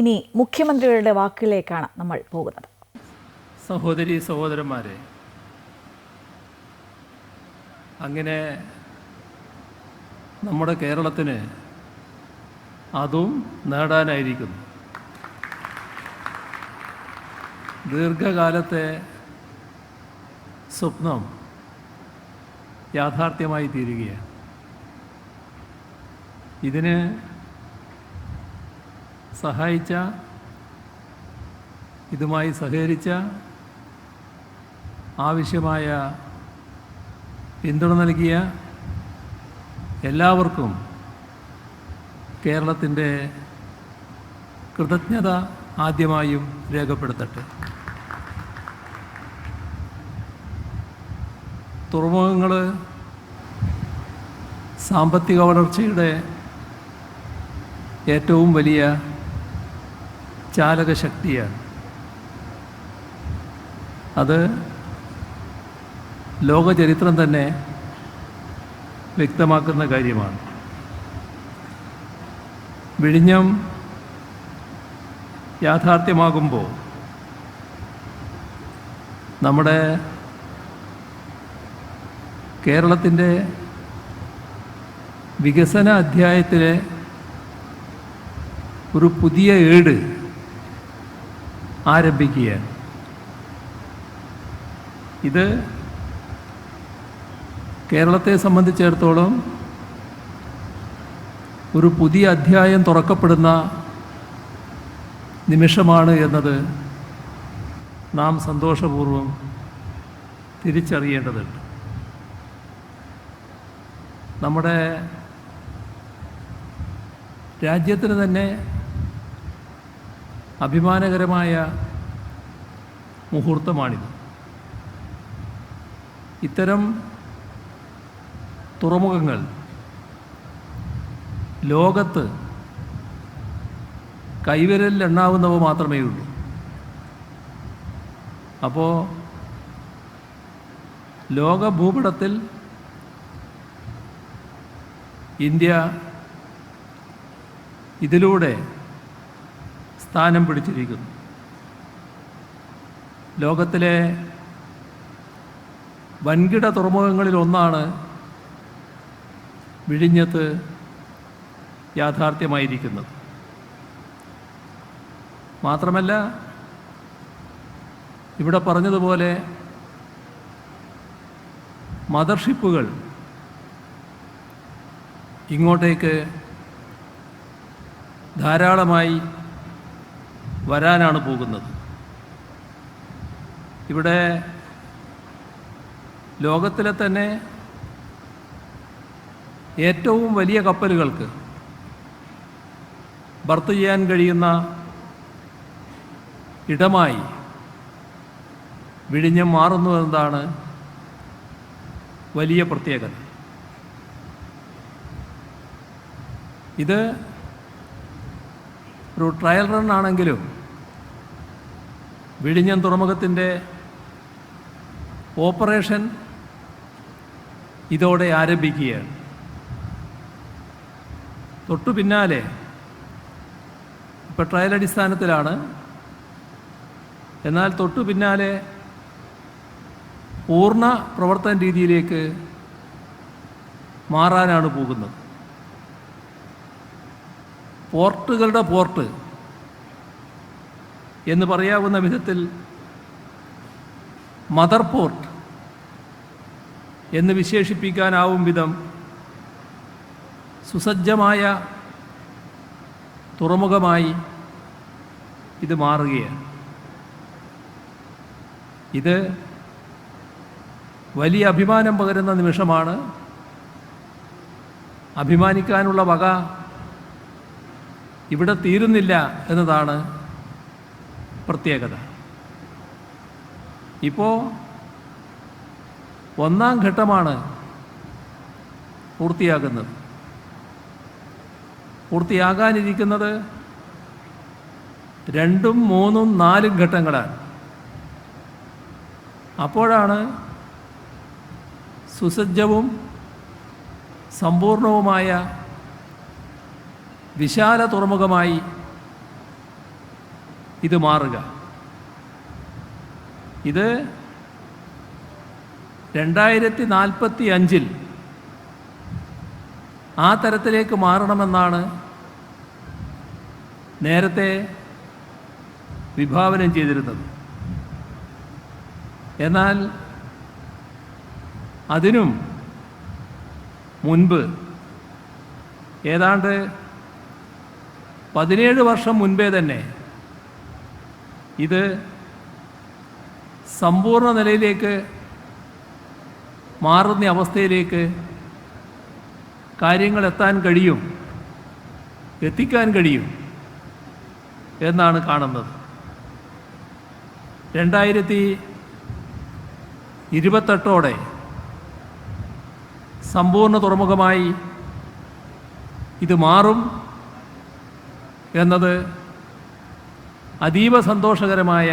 ഇനി മുഖ്യമന്ത്രിയുടെ വാക്കുകളിലേക്കാണ് നമ്മൾ പോകുന്നത്. സഹോദരി സഹോദരന്മാരെ, അങ്ങനെ നമ്മുടെ കേരളത്തിന് അതും നേടാനായിരിക്കുന്നു. ദീർഘകാലത്തെ സ്വപ്നം യാഥാർത്ഥ്യമായി തീരുകയാണ്. ഇതിന് സഹായിച്ച, ഇതുമായി സഹകരിച്ച, ആവശ്യമായ പിന്തുണ നൽകിയ എല്ലാവർക്കും കേരളത്തിൻ്റെ കൃതജ്ഞത ആദ്യമായും രേഖപ്പെടുത്തട്ടെ. തുറമുഖങ്ങൾ സാമ്പത്തിക വളർച്ചയുടെ ഏറ്റവും വലിയ ചാലകശക്തിയാണ്. അത് ലോകചരിത്രം തന്നെ വ്യക്തമാക്കുന്ന കാര്യമാണ്. വിഴിഞ്ഞം യാഥാർത്ഥ്യമാകുമ്പോൾ നമ്മുടെ കേരളത്തിൻ്റെ വികസന അധ്യായത്തിലെ ഒരു പുതിയ ഏട് ആരംഭിക്കുകയാണ്. ഇത് കേരളത്തെ സംബന്ധിച്ചിടത്തോളം ഒരു പുതിയ അധ്യായം തുറക്കപ്പെടുന്ന നിമിഷമാണ് എന്നത് നാം സന്തോഷപൂർവ്വം തിരിച്ചറിയേണ്ടതുണ്ട്. നമ്മുടെ രാജ്യത്തിന് തന്നെ അഭിമാനകരമായ മുഹൂർത്തമാണിത്. ഇത്തരം തുറമുഖങ്ങൾ ലോകത്ത് കൈവിരലിൽ എണ്ണാവുന്നവ മാത്രമേ ഉള്ളൂ. അപ്പോൾ ലോക ഭൂപടത്തിൽ ഇന്ത്യ ഇതിലൂടെ സ്ഥാനം പിടിച്ചിരിക്കുന്നു. ലോകത്തിലെ വൻകിട തുറമുഖങ്ങളിൽ ഒന്നാണ് വിഴിഞ്ഞത്ത് യാഥാർത്ഥ്യമായിരിക്കുന്നത്. മാത്രമല്ല, ഇവിടെ പറഞ്ഞതുപോലെ മദർഷിപ്പുകൾ ഇങ്ങോട്ടേക്ക് ധാരാളമായി വരാനാണ് പോകുന്നത്. ഇവിടെ ലോകത്തിലെ തന്നെ ഏറ്റവും വലിയ കപ്പലുകൾക്ക് ബർത്ത് ചെയ്യാൻ കഴിയുന്ന ഇടമായി വിഴിഞ്ഞം മാറുന്നു എന്നതാണ് വലിയ പ്രത്യേകത. ഇത് ഒരു ട്രയൽ റൺ ആണെങ്കിലും വിഴിഞ്ഞം തുറമുഖത്തിൻ്റെ ഓപ്പറേഷൻ ഇതോടെ ആരംഭിക്കുകയാണ്. തൊട്ടു പിന്നാലെ ഇപ്പോൾ ട്രയൽ അടിസ്ഥാനത്തിലാണ്, എന്നാൽ തൊട്ടു പിന്നാലെ പൂർണ്ണ പ്രവർത്തന രീതിയിലേക്ക് മാറാനാണ് പോകുന്നത്. പോർട്ടുകളുടെ പോർട്ട് എന്ന് പറയാവുന്ന വിധത്തിൽ മദർ പോർട്ട് എന്ന് വിശേഷിപ്പിക്കാനാവും വിധം സുസജ്ജമായ തുറമുഖമായി ഇത് മാറുകയാണ്. ഇത് വലിയ അഭിമാനം പകരുന്ന നിമിഷമാണ്. അഭിമാനിക്കാനുള്ള വക ഇവിടെ തീരുന്നില്ല എന്നതാണ് പ്രത്യേകത. ഇപ്പോൾ ഒന്നാം ഘട്ടമാണ് പൂർത്തിയാകുന്നത്. പൂർത്തിയാകാനിരിക്കുന്നത് 2, 3, 4 ഘട്ടങ്ങളാണ്. അപ്പോഴാണ് സുസജ്ജവും സമ്പൂർണവുമായ വിശാല തുറമുഖമായി ഇത് മാറുക. ഇത് 2045 ആ തരത്തിലേക്ക് മാറണമെന്നാണ് നേരത്തെ വിഭാവനം ചെയ്തിരുന്നത്. എന്നാൽ അതിനും മുൻപ് ഏതാണ്ട് 17 വർഷം മുൻപേ തന്നെ ഇത് സമ്പൂർണ്ണ നിലയിലേക്ക് മാറുന്ന അവസ്ഥയിലേക്ക് കാര്യങ്ങൾ എത്തിക്കാൻ കഴിയും എന്നാണ് കാണുന്നത്. 2028 സമ്പൂർണ്ണ തുറമുഖമായി ഇത് മാറും എന്നത് അതീവ സന്തോഷകരമായ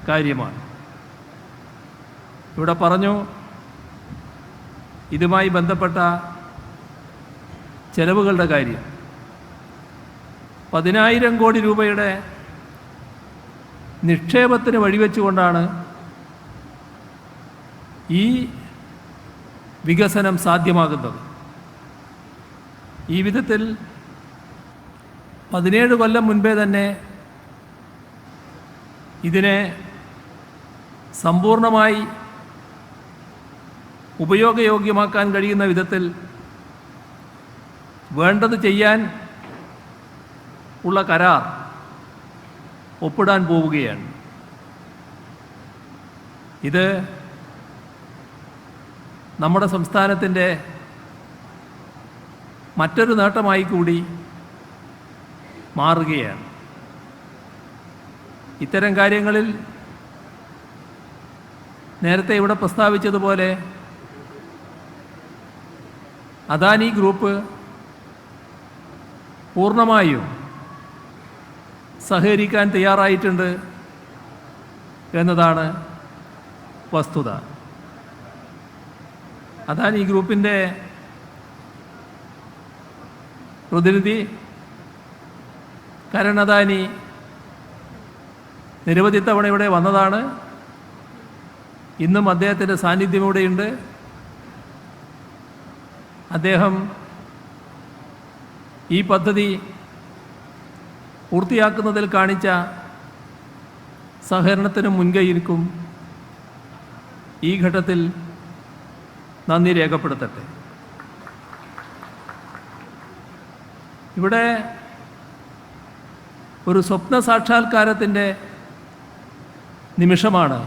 കാര്യമാണ്. ഇവിടെ പറഞ്ഞു, ഇതുമായി ബന്ധപ്പെട്ട ചെലവുകളുടെ കാര്യം 10,000 കോടി രൂപയുടെ നിക്ഷേപത്തിന് വഴിവെച്ചുകൊണ്ടാണ് ഈ വികസനം സാധ്യമാകുന്നത്. ഈ വിധത്തിൽ 17 കൊല്ലം മുൻപേ തന്നെ ഇതിനെ സമ്പൂർണ്ണമായി ഉപയോഗയോഗ്യമാക്കാൻ കഴിയുന്ന വിധത്തിൽ വേണ്ടത് ചെയ്യാൻ ഉള്ള കരാർ ഒപ്പിടാൻ പോവുകയാണ്. ഇത് നമ്മുടെ സംസ്ഥാനത്തിൻ്റെ മറ്റൊരു നേട്ടമായി കൂടി മാറുകയാണ്. ഇത്തരം കാര്യങ്ങളിൽ നേരത്തെ ഇവിടെ പ്രസ്താവിച്ചതുപോലെ അദാനി ഗ്രൂപ്പ് പൂർണ്ണമായും സഹകരിക്കാൻ തയ്യാറായിട്ടുണ്ട് എന്നതാണ് വസ്തുത. അദാനി ഗ്രൂപ്പിൻ്റെ പ്രതിനിധി കരൺ അദാനി നിരവധി തവണ ഇവിടെ വന്നതാണ്. ഇന്നും അദ്ദേഹത്തിൻ്റെ സാന്നിധ്യം ഇവിടെയുണ്ട്. അദ്ദേഹം ഈ പദ്ധതി പൂർത്തിയാക്കുന്നതിൽ കാണിച്ച സഹകരണത്തിന് മുൻകൈയിരിക്കും. ഈ ഘട്ടത്തിൽ നന്ദി രേഖപ്പെടുത്തട്ടെ. ഇവിടെ ഒരു സ്വപ്ന സാക്ഷാത്കാരത്തിൻ്റെ നിമിഷമാണ്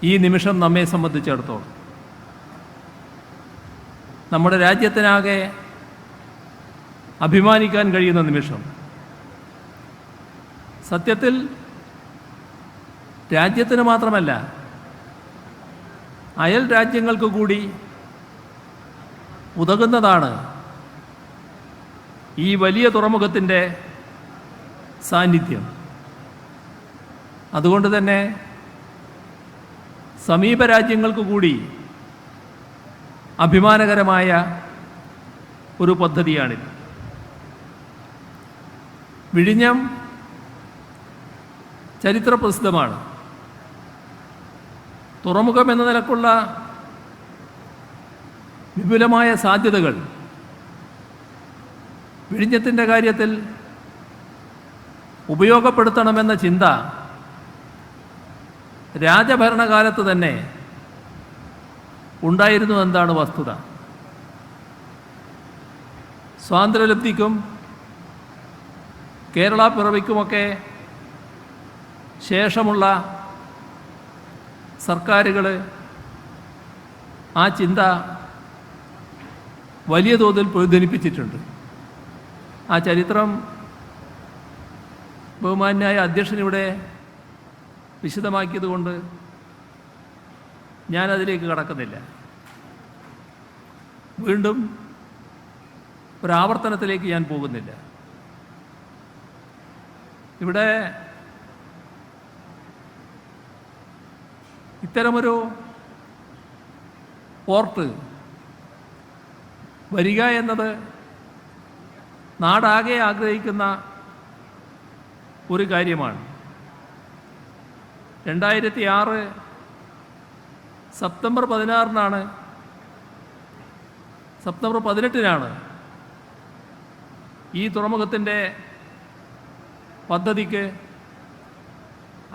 ഈ നിമിഷം നമ്മെ സംബന്ധിച്ചിടത്തോളം. നമ്മുടെ രാജ്യത്തിനാകെ അഭിമാനിക്കാൻ കഴിയുന്ന നിമിഷം. സത്യത്തിൽ രാജ്യത്തിന് മാത്രമല്ല, അയൽ രാജ്യങ്ങൾക്ക് കൂടി ഉതകുന്നതാണ് ഈ വലിയ തുറമുഖത്തിൻ്റെ സാന്നിധ്യം. അതുകൊണ്ട് തന്നെ സമീപ രാജ്യങ്ങൾക്ക് കൂടി അഭിമാനകരമായ ഒരു പദ്ധതിയാണിത്. വിഴിഞ്ഞം ചരിത്രപ്രസിദ്ധമാണ്. തുറമുഖം എന്ന നിലക്കുള്ള വിപുലമായ സാധ്യതകൾ വിഴിഞ്ഞത്തിൻ്റെ കാര്യത്തിൽ ഉപയോഗപ്പെടുത്തണമെന്ന ചിന്ത രാജഭരണകാലത്ത് തന്നെ ഉണ്ടായിരുന്നു എന്നതാണ് വസ്തുത. സ്വാതന്ത്ര്യലബ്ധിക്കും കേരള പിറവിക്കുമൊക്കെ ശേഷമുള്ള സർക്കാരുകൾ ആ ചിന്ത വലിയ തോതിൽ പ്രതിധ്വനിപ്പിച്ചിട്ടുണ്ട്. ആ ചരിത്രം ബഹുമാന്യായ അധ്യക്ഷനിവിടെ വിശദമാക്കിയതുകൊണ്ട് ഞാനതിലേക്ക് കടക്കുന്നില്ല. വീണ്ടും ഒരാവർത്തനത്തിലേക്ക് ഞാൻ പോകുന്നില്ല. ഇവിടെ ഇത്തരമൊരു പോർട്ട് വരിക എന്നത് നാടാകെ ആഗ്രഹിക്കുന്ന ഒരു കാര്യമാണ്. 2006 സെപ്റ്റംബർ 16-നാണ് സെപ്റ്റംബർ 18-നാണ് ഈ തുറമുഖത്തിൻ്റെ പദ്ധതിക്ക്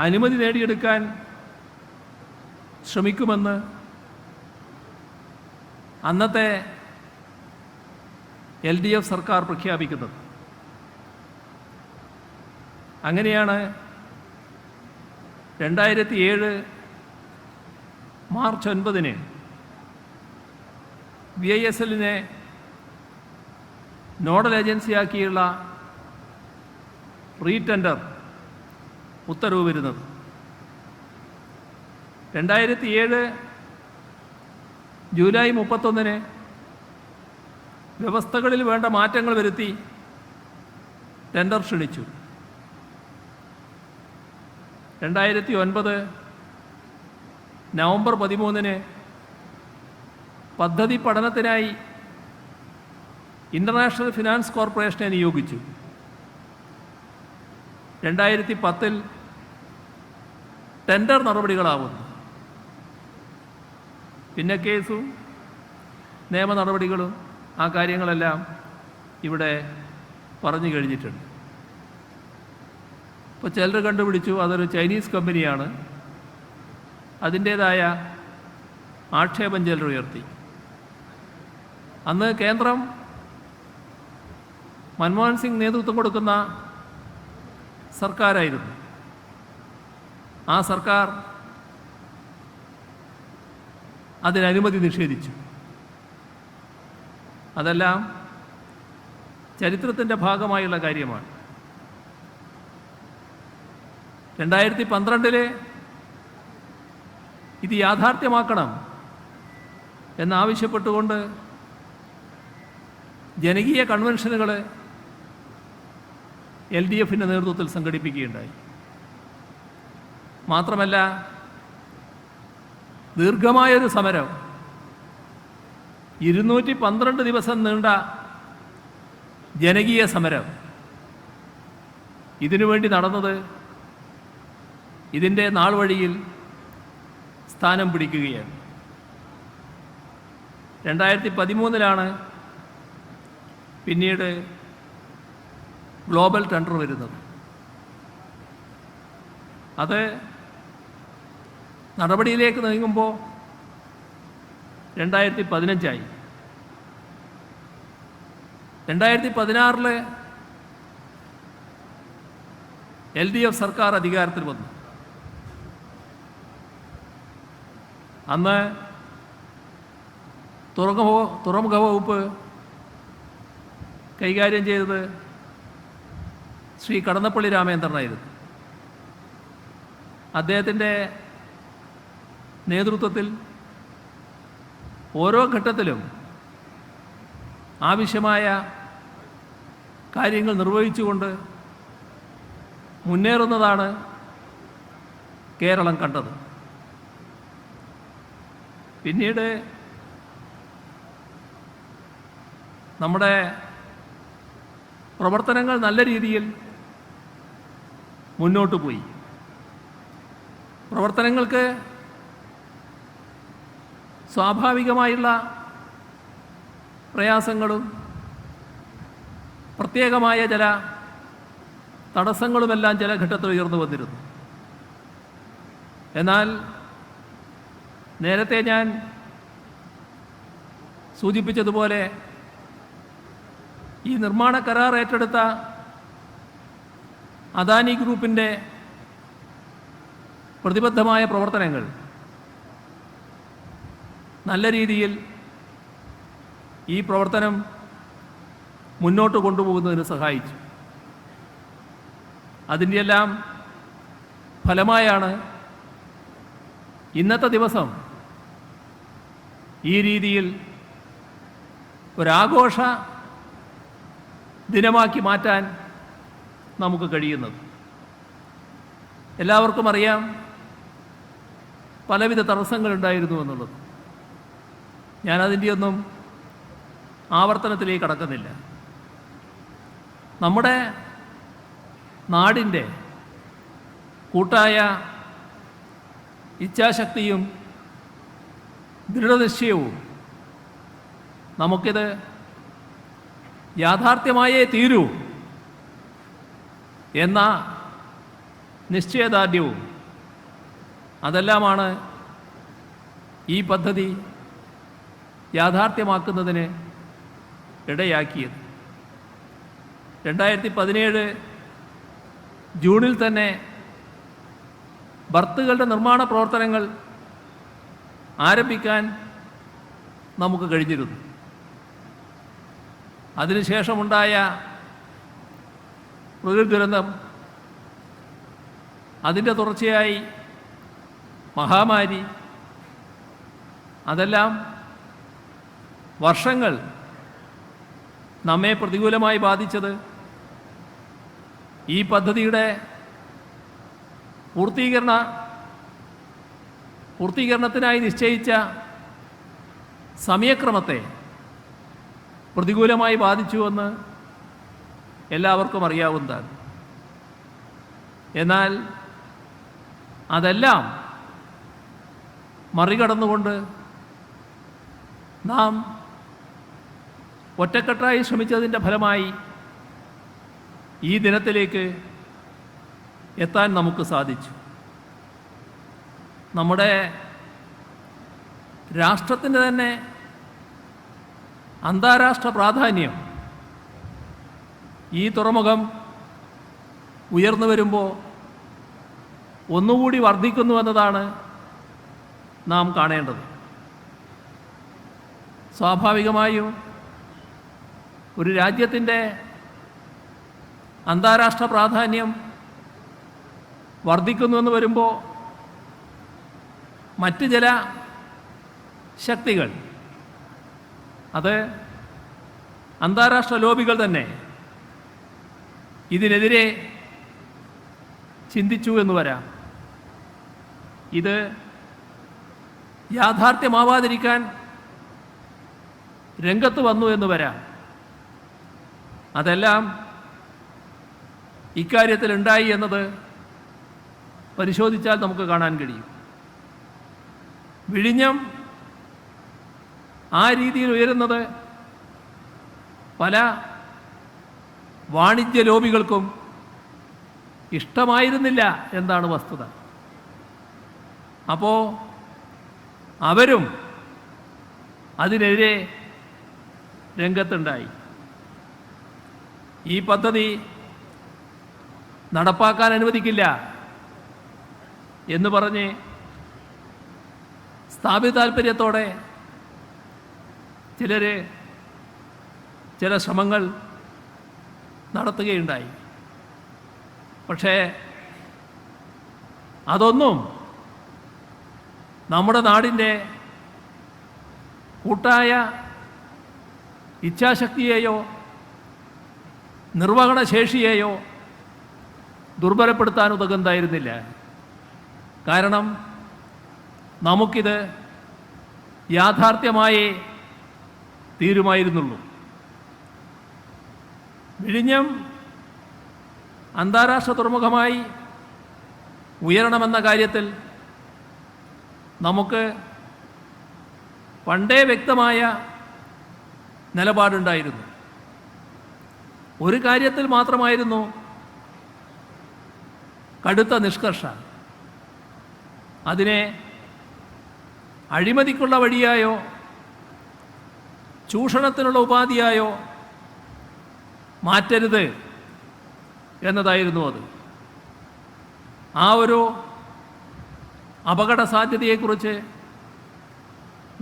അനുമതി നേടിയെടുക്കാൻ ശ്രമിക്കുമെന്ന് അന്നത്തെ LDF സർക്കാർ പ്രഖ്യാപിക്കുന്നത്. അങ്ങനെയാണ് 2007 മാർച്ച് 9-ന് VISLനെ നോഡൽ ഏജൻസിയാക്കിയുള്ള റീടെൻഡർ ഉത്തരവ് വരുന്നത്. 2007 ജൂലൈ 31-ന് വ്യവസ്ഥകളിൽ വേണ്ട മാറ്റങ്ങൾ വരുത്തി ടെൻഡർ ക്ഷണിച്ചു. 2009 നവംബർ 13-ന് പദ്ധതി പഠനത്തിനായി ഇൻ്റർനാഷണൽ ഫിനാൻസ് കോർപ്പറേഷനെ നിയോഗിച്ചു. 2010 ടെൻഡർ നടപടികളാവുന്നു. പിന്നെ കേസും നിയമ നടപടികളും ആ കാര്യങ്ങളെല്ലാം ഇവിടെ പറഞ്ഞു കഴിഞ്ഞിട്ടുണ്ട്. ഇപ്പോൾ ചിലർ കണ്ടുപിടിച്ചു അതൊരു ചൈനീസ് കമ്പനിയാണ്, അതിൻ്റേതായ ആക്ഷേപം ചിലർ ഉയർത്തി. അന്ന് കേന്ദ്രം മൻമോഹൻ സിംഗ് നേതൃത്വം കൊടുക്കുന്ന സർക്കാരായിരുന്നു. ആ സർക്കാർ അതിനനുമതി നിഷേധിച്ചു. അതെല്ലാം ചരിത്രത്തിൻ്റെ ഭാഗമായുള്ള കാര്യമാണ്. 2012 ഇത് യാഥാർത്ഥ്യമാക്കണം എന്നാവശ്യപ്പെട്ടുകൊണ്ട് ജനകീയ കൺവെൻഷനുകൾ LDFിൻ്റെ നേതൃത്വത്തിൽ സംഘടിപ്പിക്കുകയുണ്ടായി. മാത്രമല്ല ദീർഘമായൊരു സമരം 212 ദിവസം നീണ്ട ജനകീയ സമരം ഇതിനുവേണ്ടി നടന്നത് ഇതിൻ്റെ നാൾ വഴിയിൽ സ്ഥാനം പിടിക്കുകയാണ്. 2013-ലാണ് പിന്നീട് ഗ്ലോബൽ ടെൻഡർ വരുന്നത്. അത് നടപടിയിലേക്ക് നീങ്ങുമ്പോൾ 2015-ആയി. 2016 LDF സർക്കാർ അധികാരത്തിൽ വന്നു. അന്ന് തുറമുഖ വകുപ്പ് കൈകാര്യം ചെയ്തത് ശ്രീ കടന്നപ്പള്ളി രാമചന്ദ്രനായിരുന്നു. അദ്ദേഹത്തിൻ്റെ നേതൃത്വത്തിൽ ഓരോ ഘട്ടത്തിലും ആവശ്യമായ കാര്യങ്ങൾ നിർവഹിച്ചുകൊണ്ട് മുന്നേറുന്നതാണ് കേരളം കണ്ടത്. പിന്നീട് നമ്മുടെ പ്രവർത്തനങ്ങൾ നല്ല രീതിയിൽ മുന്നോട്ട് പോയി. പ്രവർത്തനങ്ങൾക്ക് സ്വാഭാവികമായുള്ള പ്രയാസങ്ങളും പ്രത്യേകമായ ചില തടസ്സങ്ങളുമെല്ലാം ചില ഘട്ടത്തിൽ ഉയർന്നു വന്നിരുന്നു. എന്നാൽ നേരത്തെ ഞാൻ സൂചിപ്പിച്ചതുപോലെ ഈ നിർമ്മാണ കരാർ ഏറ്റെടുത്ത അദാനി ഗ്രൂപ്പിൻ്റെ പ്രതിബദ്ധമായ പ്രവർത്തനങ്ങൾ നല്ല രീതിയിൽ ഈ പ്രവർത്തനം മുന്നോട്ട് കൊണ്ടുപോകുന്നതിന് സഹായിച്ചു. അതിൻ്റെയെല്ലാം ഫലമായാണ് ഇന്നത്തെ ദിവസം ഈ രീതിയിൽ ഒരാഘോഷ ദിനമാക്കി മാറ്റാൻ നമുക്ക് കഴിയുന്നത്. എല്ലാവർക്കും അറിയാം പലവിധ തടസ്സങ്ങളുണ്ടായിരുന്നു എന്നുള്ളത്. ഞാനതിൻ്റെയൊന്നും ആവർത്തനത്തിലേക്ക് കടക്കുന്നില്ല. നമ്മുടെ നാടിൻ്റെ കൂട്ടായ ഇച്ഛാശക്തിയും ദൃഢനിശ്ചയവും നമുക്കിത് യാഥാർത്ഥ്യമായേ തീരൂ എന്ന നിശ്ചയദാർഢ്യവും അതെല്ലാമാണ് ഈ പദ്ധതി യാഥാർത്ഥ്യമാക്കുന്നതിന് ഇടയാക്കിയത്. 2017 ജൂണിൽ തന്നെ ബർത്തുകളുടെ നിർമ്മാണ പ്രവർത്തനങ്ങൾ ആരംഭിക്കാൻ നമുക്ക് കഴിഞ്ഞിരുന്നു. അതിനുശേഷമുണ്ടായ പ്രകൃതി ദുരന്തം, അതിൻ്റെ തുടർച്ചയായി മഹാമാരി, അതെല്ലാം വർഷങ്ങൾ നമ്മെ പ്രതികൂലമായി ബാധിച്ചത് ഈ പദ്ധതിയുടെ പൂർത്തീകരണത്തിനായി നിശ്ചയിച്ച സമയക്രമത്തെ പ്രതികൂലമായി ബാധിച്ചുവെന്ന് എല്ലാവർക്കും അറിയാവുന്നതാണ്. എന്നാൽ അതെല്ലാം മറികടന്നുകൊണ്ട് നാം ഒറ്റക്കെട്ടായി ശ്രമിച്ചതിൻ്റെ ഫലമായി ഈ ദിനത്തിലേക്ക് എത്താൻ നമുക്ക് സാധിച്ചു. നമ്മുടെ രാഷ്ട്രത്തിൻ്റെ തന്നെ അന്താരാഷ്ട്ര പ്രാധാന്യം ഈ തുറമുഖം ഉയർന്നു വരുമ്പോൾ ഒന്നുകൂടി വർദ്ധിക്കുന്നു എന്നതാണ് നാം കാണേണ്ടത്. സ്വാഭാവികമായും ഒരു രാജ്യത്തിൻ്റെ അന്താരാഷ്ട്ര പ്രാധാന്യം വർദ്ധിക്കുന്നുവെന്ന് വരുമ്പോൾ മറ്റ് ചില ശക്തികൾ, അത് അന്താരാഷ്ട്ര ലോബികൾ തന്നെ ഇതിനെതിരെ ചിന്തിച്ചു എന്ന് വരാം. ഇത് യാഥാർത്ഥ്യമാവാതിരിക്കാൻ രംഗത്ത് വന്നു എന്ന് വരാം. അതെല്ലാം ഇക്കാര്യത്തിൽ ഉണ്ടായി എന്നത് പരിശോധിച്ചാൽ നമുക്ക് കാണാൻ കഴിയും. വിഴിഞ്ഞം ആ രീതിയിൽ ഉയരുന്നത് പല വാണിജ്യ ലോബികൾക്കും ഇഷ്ടമായിരുന്നില്ല എന്നാണ് വസ്തുത. അപ്പോൾ അവരും അതിനെതിരെ രംഗത്തുണ്ടായി. ഈ പദ്ധതി നടപ്പാക്കാൻ അനുവദിക്കില്ല എന്ന് പറഞ്ഞ് സ്ഥാപിത താൽപ്പര്യത്തോടെ ചില ശ്രമങ്ങൾ നടത്തുകയുണ്ടായി. പക്ഷേ അതൊന്നും നമ്മുടെ നാടിൻ്റെ കൂട്ടായ ഇച്ഛാശക്തിയെയോ നിർവഹണശേഷിയെയോ ദുർബലപ്പെടുത്താൻ ഉതകുന്നതായിരുന്നില്ല. കാരണം നമുക്കിത് യാഥാർത്ഥ്യമായേ തീരുമായിരുന്നുള്ളൂ. വിഴിഞ്ഞം അന്താരാഷ്ട്ര തുറമുഖമായി ഉയരണമെന്ന കാര്യത്തിൽ നമുക്ക് പണ്ടേ വ്യക്തമായ നിലപാടുണ്ടായിരുന്നു. ഒരു കാര്യത്തിൽ മാത്രമായിരുന്നു കടുത്ത നിഷ്കർഷ. അതിനെ അഴിമതിക്കുള്ള വഴിയായോ ചൂഷണത്തിനുള്ള ഉപാധിയായോ മാറ്റരുത് എന്നതായിരുന്നു അത്. ആ ഒരു അപകട സാധ്യതയെക്കുറിച്ച്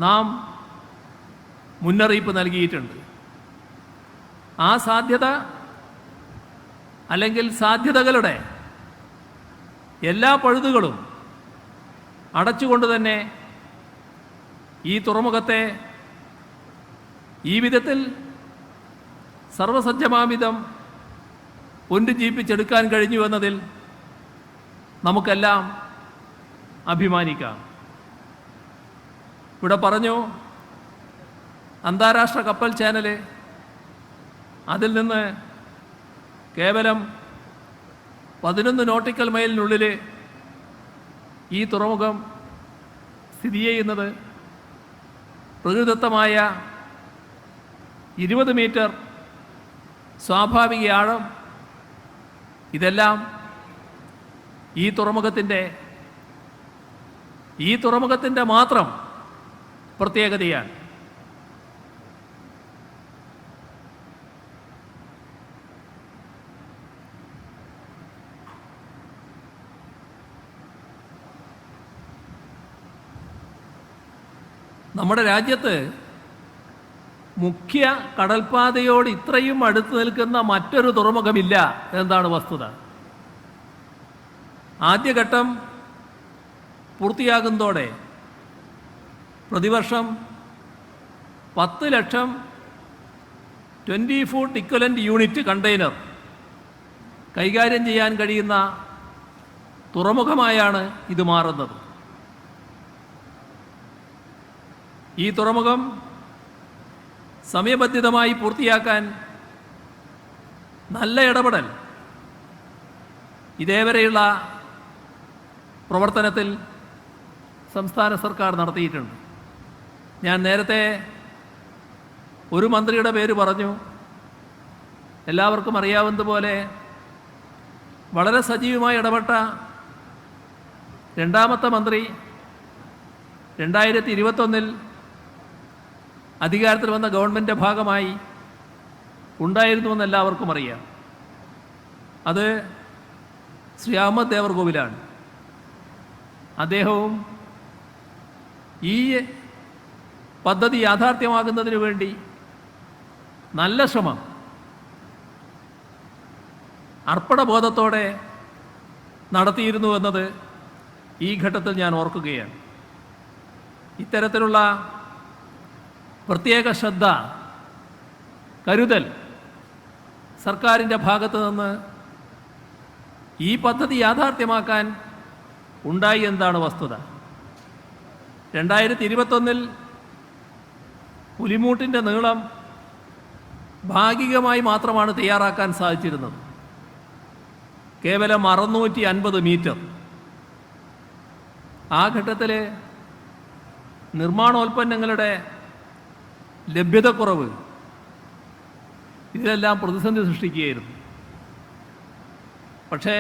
നാം മുന്നറിയിപ്പ് നൽകിയിട്ടുണ്ട്. ആ സാധ്യത അല്ലെങ്കിൽ സാധ്യതകളുടെ എല്ലാ പഴുതുകളും അടച്ചുകൊണ്ട് തന്നെ ഈ തുറമുഖത്തെ ഈ വിധത്തിൽ സർവസജ്ജമാവിധം പുനരുജ്ജീവിപ്പിച്ചെടുക്കാൻ കഴിഞ്ഞു എന്നതിൽ നമുക്കെല്ലാം അഭിമാനിക്കാം. ഇവിടെ പറഞ്ഞു അന്താരാഷ്ട്ര കപ്പൽ ചാനൽ, അതിൽ നിന്ന് കേവലം 11 നോട്ടിക്കൽ മൈലിനുള്ളിൽ ഈ തുറമുഖം സ്ഥിതി ചെയ്യുന്നത്. പ്രകൃതിദത്തമായ 20 മീറ്റർ സ്വാഭാവിക ആഴം, ഇതെല്ലാം ഈ തുറമുഖത്തിൻ്റെ മാത്രം പ്രത്യേകതയാണ്. നമ്മുടെ രാജ്യത്ത് മുഖ്യ കടൽപ്പാതയോട് ഇത്രയും അടുത്ത് നിൽക്കുന്ന മറ്റൊരു തുറമുഖമില്ല എന്നതാണ് വസ്തുത. ആദ്യഘട്ടം പൂർത്തിയാകുന്നതോടെ പ്രതിവർഷം 10 ലക്ഷം 20 ഫൂട്ട് ഇക്വലൻ്റ് യൂണിറ്റ് കണ്ടെയ്നർ കൈകാര്യം ചെയ്യാൻ കഴിയുന്ന തുറമുഖമായാണ് ഇത് മാറുന്നത്. ഈ തുറമുഖം സമയബന്ധിതമായി പൂർത്തിയാക്കാൻ നല്ല ഇടപെടൽ ഇതേവരെയുള്ള പ്രവർത്തനത്തിൽ സംസ്ഥാന സർക്കാർ നടത്തിയിട്ടുണ്ട്. ഞാൻ നേരത്തെ ഒരു മന്ത്രിയുടെ പേര് പറഞ്ഞു. എല്ലാവർക്കും അറിയാവുന്നതുപോലെ വളരെ സജീവമായി ഇടപെട്ട രണ്ടാമത്തെ മന്ത്രി 2021 അധികാരത്തിൽ വന്ന ഗവൺമെൻറ്റിൻ്റെ ഭാഗമായി ഉണ്ടായിരുന്നുവെന്ന് എല്ലാവർക്കും അറിയാം. അത് ശ്രീ അഹമ്മദ് ദേവർകോവിലാണ്. അദ്ദേഹവും ഈ പദ്ധതി യാഥാർത്ഥ്യമാകുന്നതിന് വേണ്ടി നല്ല ശ്രമം അർപ്പണബോധത്തോടെ നടത്തിയിരുന്നു എന്നത് ഈ ഘട്ടത്തിൽ ഞാൻ ഓർക്കുകയാണ്. ഇത്തരത്തിലുള്ള പ്രത്യേക ശ്രദ്ധ, കരുതൽ സർക്കാരിൻ്റെ ഭാഗത്ത് നിന്ന് ഈ പദ്ധതി യാഥാർത്ഥ്യമാക്കാൻ ഉണ്ടായി എന്നതാണ് വസ്തുത. 2021 പുലിമൂട്ടിൻ്റെ നീളം ഭാഗികമായി മാത്രമാണ് തയ്യാറാക്കാൻ സാധിച്ചിരുന്നത്. കേവലം 650 മീറ്റർ. ആ ഘട്ടത്തിൽ നിർമ്മാണോൽപ്പന്നങ്ങളുടെ ലഭ്യതക്കുറവ് ഇതിലെല്ലാം പ്രതിസന്ധി സൃഷ്ടിക്കുകയായിരുന്നു. പക്ഷേ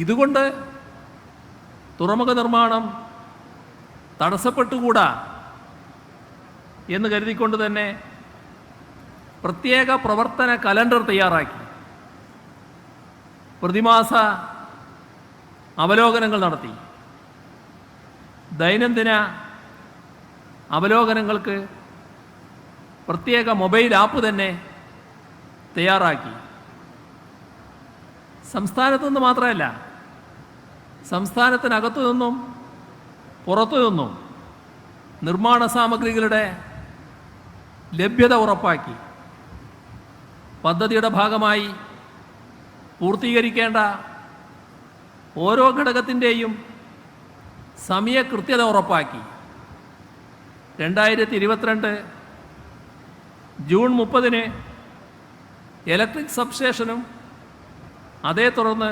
ഇതുകൊണ്ട് തുറമുഖ നിർമ്മാണം തടസ്സപ്പെട്ടുകൂടാ എന്ന് കരുതിക്കൊണ്ട് തന്നെ പ്രത്യേക പ്രവർത്തന കലണ്ടർ തയ്യാറാക്കി പ്രതിമാസ അവലോകനങ്ങൾ നടത്തി. ദൈനംദിന അവലോകനങ്ങൾക്ക് പ്രത്യേക മൊബൈൽ ആപ്പ് തന്നെ തയ്യാറാക്കി. സംസ്ഥാനത്തു നിന്ന് മാത്രമല്ല, സംസ്ഥാനത്തിനകത്തു നിന്നും പുറത്തു നിന്നും നിർമ്മാണ സാമഗ്രികളുടെ ലഭ്യത ഉറപ്പാക്കി. പദ്ധതിയുടെ ഭാഗമായി പൂർത്തീകരിക്കേണ്ട ഓരോ ഘടകത്തിൻ്റെയും സമയകൃത്യത ഉറപ്പാക്കി. 2022 ജൂൺ 30 ഇലക്ട്രിക് സബ്സ്റ്റേഷനും അതേ തുടർന്ന്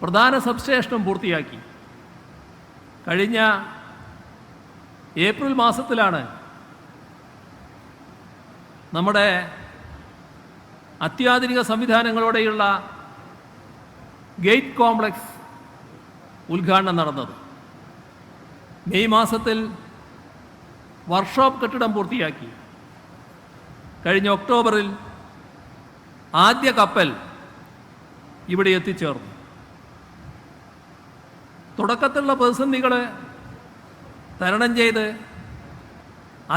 പ്രധാന സബ്സ്റ്റേഷനും പൂർത്തിയാക്കി. കഴിഞ്ഞ ഏപ്രിൽ മാസത്തിലാണ് നമ്മുടെ അത്യാധുനിക സംവിധാനങ്ങളോടെയുള്ള ഗേറ്റ് കോംപ്ലക്സ് ഉദ്ഘാടനം നടന്നത്. മെയ് മാസത്തിൽ വർക്ക്ഷോപ്പ് കെട്ടിടം പൂർത്തിയാക്കി. കഴിഞ്ഞ ഒക്ടോബറിൽ ആദ്യ കപ്പൽ ഇവിടെ എത്തിച്ചേർന്നു. തുടക്കത്തിലുള്ള പ്രതിസന്ധികൾ തരണം ചെയ്ത്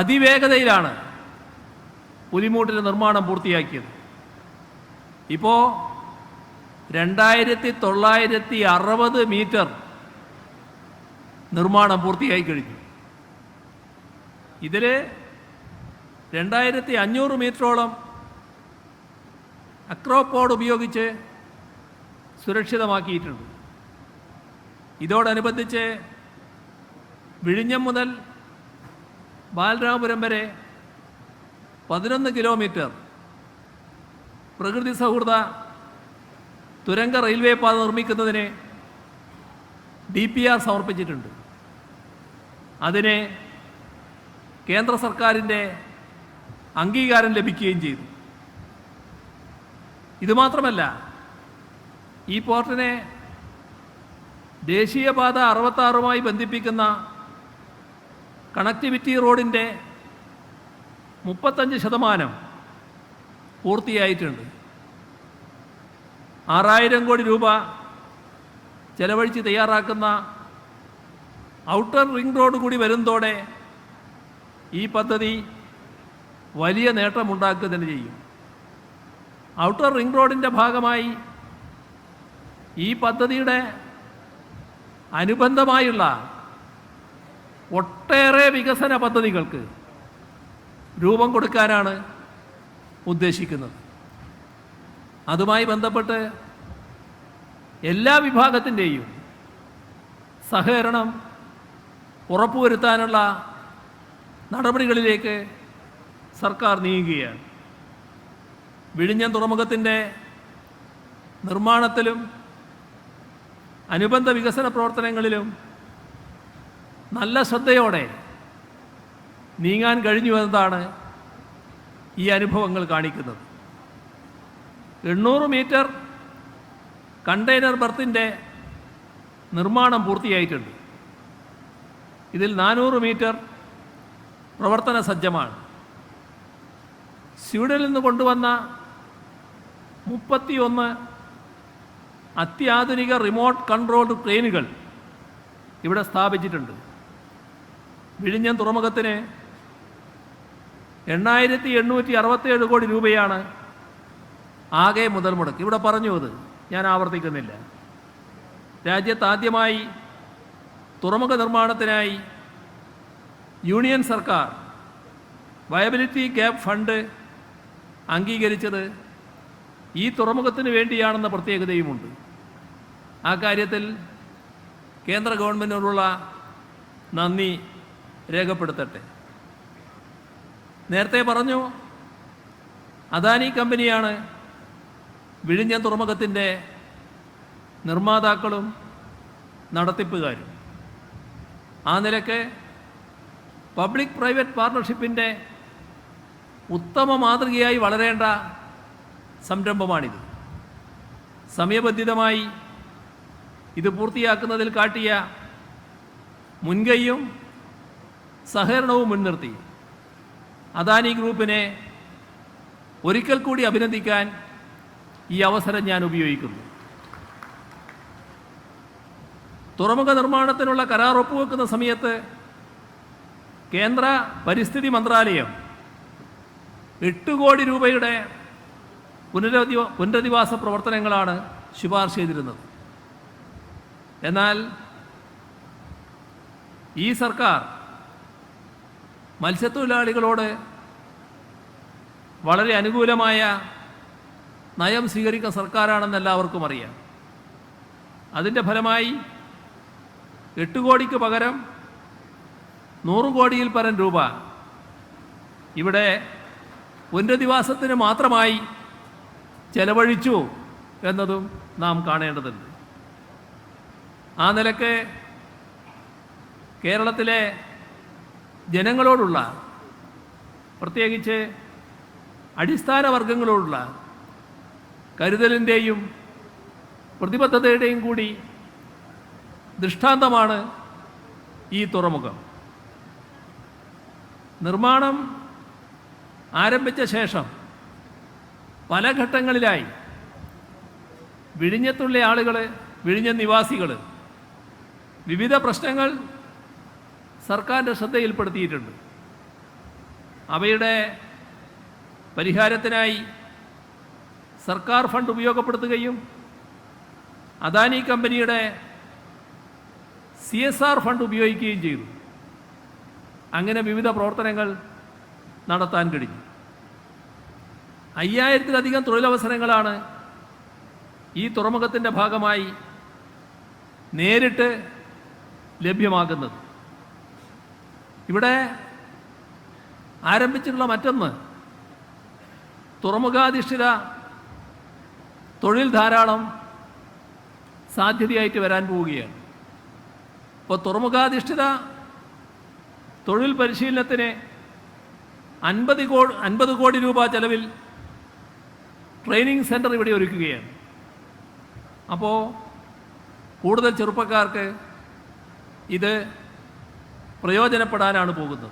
അതിവേഗതയിലാണ് പുലിമൂട്ടിൻ്റെ നിർമ്മാണം പൂർത്തിയാക്കിയത്. ഇപ്പോൾ 2960 മീറ്റർ നിർമ്മാണം പൂർത്തിയായി കഴിഞ്ഞു. ഇതിൽ 2500 മീറ്ററോളം അക്രോപോഡ് ഉപയോഗിച്ച് സുരക്ഷിതമാക്കിയിട്ടുണ്ട്. ഇതോടനുബന്ധിച്ച് വിഴിഞ്ഞം മുതൽ ബാലരാമപുരം വരെ 11 കിലോമീറ്റർ പ്രകൃതി സൗഹൃദ തുരങ്ക റെയിൽവേ പാത നിർമ്മിക്കുന്നതിന് DPR സമർപ്പിച്ചിട്ടുണ്ട്. അതിന് കേന്ദ്ര സർക്കാരിൻ്റെ അംഗീകാരം ലഭിക്കുകയും ചെയ്തു. ഇതുമാത്രമല്ല, ഈ പോർട്ടിനെ ദേശീയപാത 66മായി ബന്ധിപ്പിക്കുന്ന കണക്ടിവിറ്റി റോഡിൻ്റെ 35% പൂർത്തിയായിട്ടുണ്ട്. 6000 കോടി രൂപ ചെലവഴിച്ച് തയ്യാറാക്കുന്ന ഔട്ടർ റിംഗ് റോഡ് കൂടി വരുന്നതോടെ ഈ പദ്ധതി വലിയ നേട്ടമുണ്ടാക്കുക തന്നെ ചെയ്യും. ഔട്ടർ റിംഗ് റോഡിൻ്റെ ഭാഗമായി ഈ പദ്ധതിയുടെ അനുബന്ധമായുള്ള ഒട്ടേറെ വികസന പദ്ധതികൾക്ക് രൂപം കൊടുക്കാനാണ് ഉദ്ദേശിക്കുന്നത്. അതുമായി ബന്ധപ്പെട്ട് എല്ലാ വിഭാഗത്തിൻ്റെയും സഹകരണം ഉറപ്പുവരുത്താനുള്ള നടപടികളിലേക്ക് സർക്കാർ നീങ്ങുകയാണ്. വിഴിഞ്ഞം തുറമുഖത്തിൻ്റെ നിർമ്മാണത്തിലും അനുബന്ധ വികസന പ്രവർത്തനങ്ങളിലും നല്ല ശ്രദ്ധയോടെ നീങ്ങാൻ കഴിഞ്ഞു എന്നതാണ് ഈ അനുഭവങ്ങൾ കാണിക്കുന്നത്. 800 മീറ്റർ കണ്ടെയ്നർ ബർത്തിൻ്റെ നിർമ്മാണം പൂർത്തിയായിട്ടുണ്ട്. ഇതിൽ 400 മീറ്റർ പ്രവർത്തന സജ്ജമാണ്. സ്വീഡനിൽ നിന്ന് കൊണ്ടുവന്ന 31 അത്യാധുനിക റിമോട്ട് കൺട്രോൾഡ് ക്രെയിനുകൾ ഇവിടെ സ്ഥാപിച്ചിട്ടുണ്ട്. വിഴിഞ്ഞം തുറമുഖത്തിന് 8867 കോടി രൂപയാണ് ആകെ മുതൽ മുടക്ക്. ഇവിടെ പറഞ്ഞു, അത് ഞാൻ ആവർത്തിക്കുന്നില്ല. രാജ്യത്ത് ആദ്യമായി തുറമുഖ നിർമ്മാണത്തിനായി യൂണിയൻ സർക്കാർ വയബിലിറ്റി ഗ്യാപ്പ് ഫണ്ട് അംഗീകരിച്ചത് ഈ തുറമുഖത്തിന് വേണ്ടിയാണെന്ന പ്രത്യേകതയുമുണ്ട്. ആ കാര്യത്തിൽ കേന്ദ്ര ഗവൺമെൻറ്റിനോടുള്ള നന്ദി രേഖപ്പെടുത്തട്ടെ. നേരത്തെ പറഞ്ഞു, അദാനി കമ്പനിയാണ് വിഴിഞ്ഞം തുറമുഖത്തിൻ്റെ നിർമ്മാതാക്കളും നടത്തിപ്പുകാരും. ആ നിലയ്ക്ക് പബ്ലിക് പ്രൈവറ്റ് പാർട്ണർഷിപ്പിൻ്റെ ഉത്തമ മാതൃകയായി വളരേണ്ട സംരംഭമാണിത്. സമയബന്ധിതമായി ഇത് പൂർത്തിയാക്കുന്നതിൽ കാട്ടിയ മുൻകൈയും സഹകരണവും മുൻനിർത്തി അദാനി ഗ്രൂപ്പിനെ ഒരിക്കൽ കൂടി അഭിനന്ദിക്കാൻ ഈ അവസരം ഞാൻ ഉപയോഗിക്കുന്നു. തുറമുഖ നിർമ്മാണത്തിനുള്ള കരാർ ഒപ്പുവെക്കുന്ന സമയത്ത് കേന്ദ്ര പരിസ്ഥിതി മന്ത്രാലയം 8 കോടി രൂപയുടെ പുനരധിവാസ പ്രവർത്തനങ്ങളാണ് ശുപാർശ ചെയ്തിരുന്നത്. എന്നാൽ ഈ സർക്കാർ മത്സ്യത്തൊഴിലാളികളോട് വളരെ അനുകൂലമായ നയം സ്വീകരിക്കുന്ന സർക്കാരാണെന്ന് എല്ലാവർക്കും അറിയാം. അതിൻ്റെ ഫലമായി 8 കോടിക്ക് പകരം 100 കോടിയിൽ പരം രൂപ ഇവിടെ പുനരധിവാസത്തിന് മാത്രമായി ചെലവഴിച്ചു എന്നതും നാം കാണേണ്ടതുണ്ട്. ആ നിലക്ക് കേരളത്തിലെ ജനങ്ങളോടുള്ള, പ്രത്യേകിച്ച് അടിസ്ഥാന വർഗങ്ങളോടുള്ള കരുതലിൻ്റെയും പ്രതിബദ്ധതയുടെയും കൂടി ദൃഷ്ടാന്തമാണ് ഈ തുറമുഖം. നിർമ്മാണം ആരംഭിച്ച ശേഷം പല ഘട്ടങ്ങളിലായി വിഴിഞ്ഞത്തുള്ള ആളുകൾ, വിഴിഞ്ഞം നിവാസികൾ വിവിധ പ്രശ്നങ്ങൾ സർക്കാരിൻ്റെ ശ്രദ്ധയിൽപ്പെടുത്തിയിട്ടുണ്ട്. അവയുടെ പരിഹാരത്തിനായി സർക്കാർ ഫണ്ട് ഉപയോഗപ്പെടുത്തുകയും അദാനി കമ്പനിയുടെ CSR ഫണ്ട് ഉപയോഗിക്കുകയും ചെയ്തു. അങ്ങനെ വിവിധ പ്രവർത്തനങ്ങൾ നടത്താൻ കഴിഞ്ഞു. 5000-ലധികം തൊഴിലവസരങ്ങളാണ് ഈ തുറമുഖത്തിൻ്റെ ഭാഗമായി നേരിട്ട് ലഭ്യമാകുന്നത്. ഇവിടെ ആരംഭിച്ചിട്ടുള്ള മറ്റൊന്ന്, തുറമുഖാധിഷ്ഠിത തൊഴിൽ ധാരാളം സാധ്യതയായിട്ട് വരാൻ പോവുകയാണ്. ഇപ്പോൾ തുറമുഖാധിഷ്ഠിത തൊഴിൽ പരിശീലനത്തിന് 50 കോടി രൂപ ചെലവിൽ ട്രെയിനിങ് സെൻറ്റർ ഇവിടെ ഒരുക്കുകയാണ്. അപ്പോൾ കൂടുതൽ ചെറുപ്പക്കാർക്ക് ഇത് പ്രയോജനപ്പെടാനാണ് പോകുന്നത്.